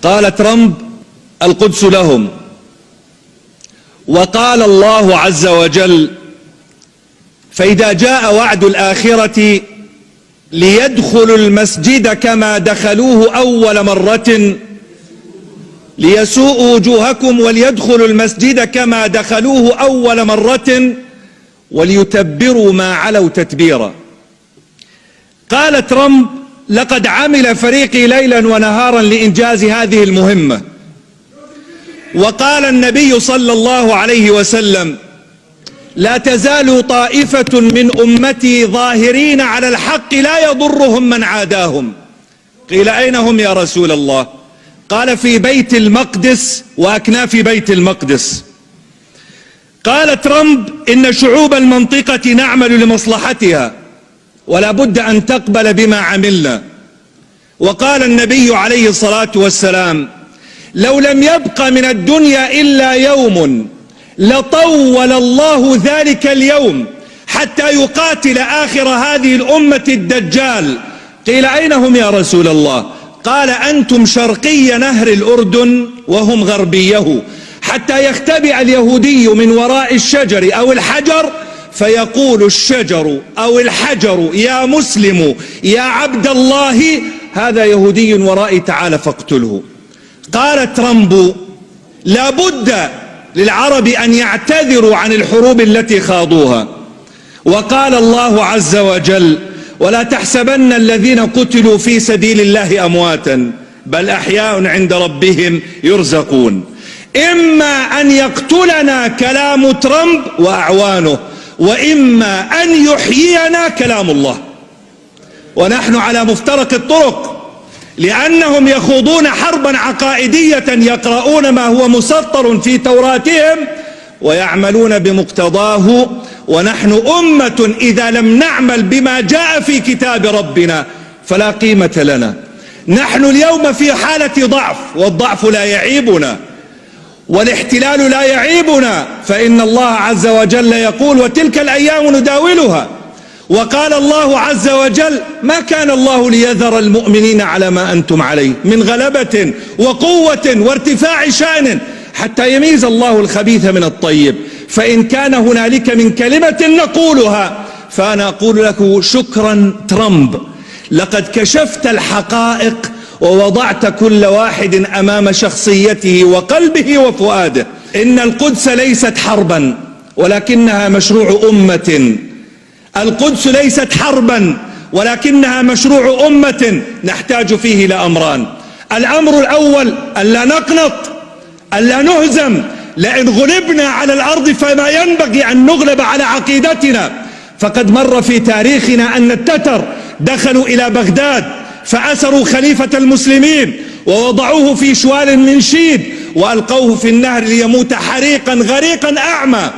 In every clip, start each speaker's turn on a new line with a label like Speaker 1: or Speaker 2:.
Speaker 1: قال ترامب: القدس لهم. وقال الله عز وجل: فإذا جاء وعد الآخرة ليدخلوا المسجد كما دخلوه أول مرة ليسوءوا وجوهكم وليدخلوا المسجد كما دخلوه أول مرة وليتبروا ما علوا تتبيرا. قال ترامب: لقد عمل فريقي ليلا ونهارا لإنجاز هذه المهمة. وقال النبي صلى الله عليه وسلم: لا تزال طائفة من أمتي ظاهرين على الحق لا يضرهم من عاداهم. قيل: أين هم يا رسول الله؟ قال: في بيت المقدس وأكناف بيت المقدس. قال ترامب: إن شعوب المنطقة نعمل لمصلحتها ولا بد أن تقبل بما عملنا. وقال النبي عليه الصلاة والسلام: لو لم يبق من الدنيا إلا يوم لطول الله ذلك اليوم حتى يقاتل آخر هذه الأمة الدجال. قيل: أين هم يا رسول الله؟ قال: أنتم شرقي نهر الأردن وهم غربيه، حتى يختبئ اليهودي من وراء الشجر أو الحجر فيقول الشجر أو الحجر: يا مسلم يا عبد الله، هذا يهودي ورائي، تعال فاقتله. قال ترامب: لا بد للعرب أن يعتذروا عن الحروب التي خاضوها. وقال الله عز وجل: ولا تحسبن الذين قتلوا في سبيل الله أمواتا بل أحياء عند ربهم يرزقون. إما أن يقتلنا كلام ترامب وأعوانه، وإما أن يحيينا كلام الله. ونحن على مفترق الطرق، لأنهم يخوضون حربا عقائدية يقرؤون ما هو مسطر في توراتهم ويعملون بمقتضاه، ونحن أمة إذا لم نعمل بما جاء في كتاب ربنا فلا قيمة لنا. نحن اليوم في حالة ضعف، والضعف لا يعيبنا والاحتلال لا يعيبنا، فإن الله عز وجل يقول: وتلك الأيام نداولها. وقال الله عز وجل: ما كان الله ليذر المؤمنين على ما أنتم عليه من غلبة وقوة وارتفاع شأن حتى يميز الله الخبيث من الطيب. فإن كان هنالك من كلمة نقولها فأنا أقول لك: شكرا ترامب، لقد كشفت الحقائق ووضعت كل واحد أمام شخصيته وقلبه وفؤاده. إن القدس ليست حربا ولكنها مشروع أمة. القدس ليست حربا ولكنها مشروع أمة نحتاج فيه إلى أمران. الأمر الأول: ألا نقنط، ألا نهزم. لئن غلبنا على الأرض فما ينبغي أن نغلب على عقيدتنا. فقد مر في تاريخنا أن التتر دخلوا إلى بغداد فأسروا خليفة المسلمين ووضعوه في شوال من شيد وألقوه في النهر ليموت حريقا غريقا أعمى.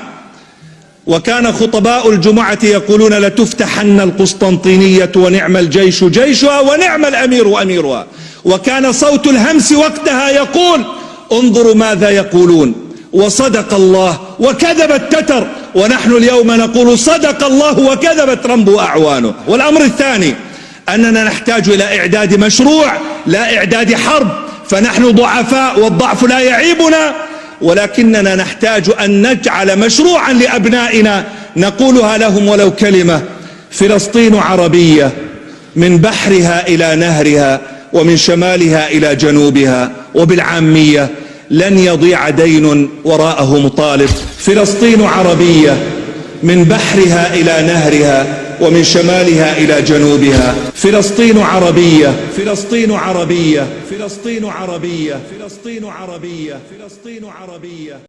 Speaker 1: وكان خطباء الجمعة يقولون: لتفتحن القسطنطينية ونعم الجيش جيشها ونعم الأمير أميرها. وكان صوت الهمس وقتها يقول: انظروا ماذا يقولون. وصدق الله وكذب التتر، ونحن اليوم نقول: صدق الله وكذب ترامب وأعوانه. والأمر الثاني: أننا نحتاج إلى إعداد مشروع لا إعداد حرب. فنحن ضعفاء والضعف لا يعيبنا، ولكننا نحتاج أن نجعل مشروعا لأبنائنا نقولها لهم ولو كلمة: فلسطين عربية من بحرها إلى نهرها ومن شمالها إلى جنوبها. وبالعامية: لن يضيع دين وراءه مطالب. فلسطين عربية من بحرها إلى نهرها ومن شمالها إلى جنوبها. فلسطين عربية، فلسطين عربية، فلسطين عربية، فلسطين عربية، فلسطين عربية.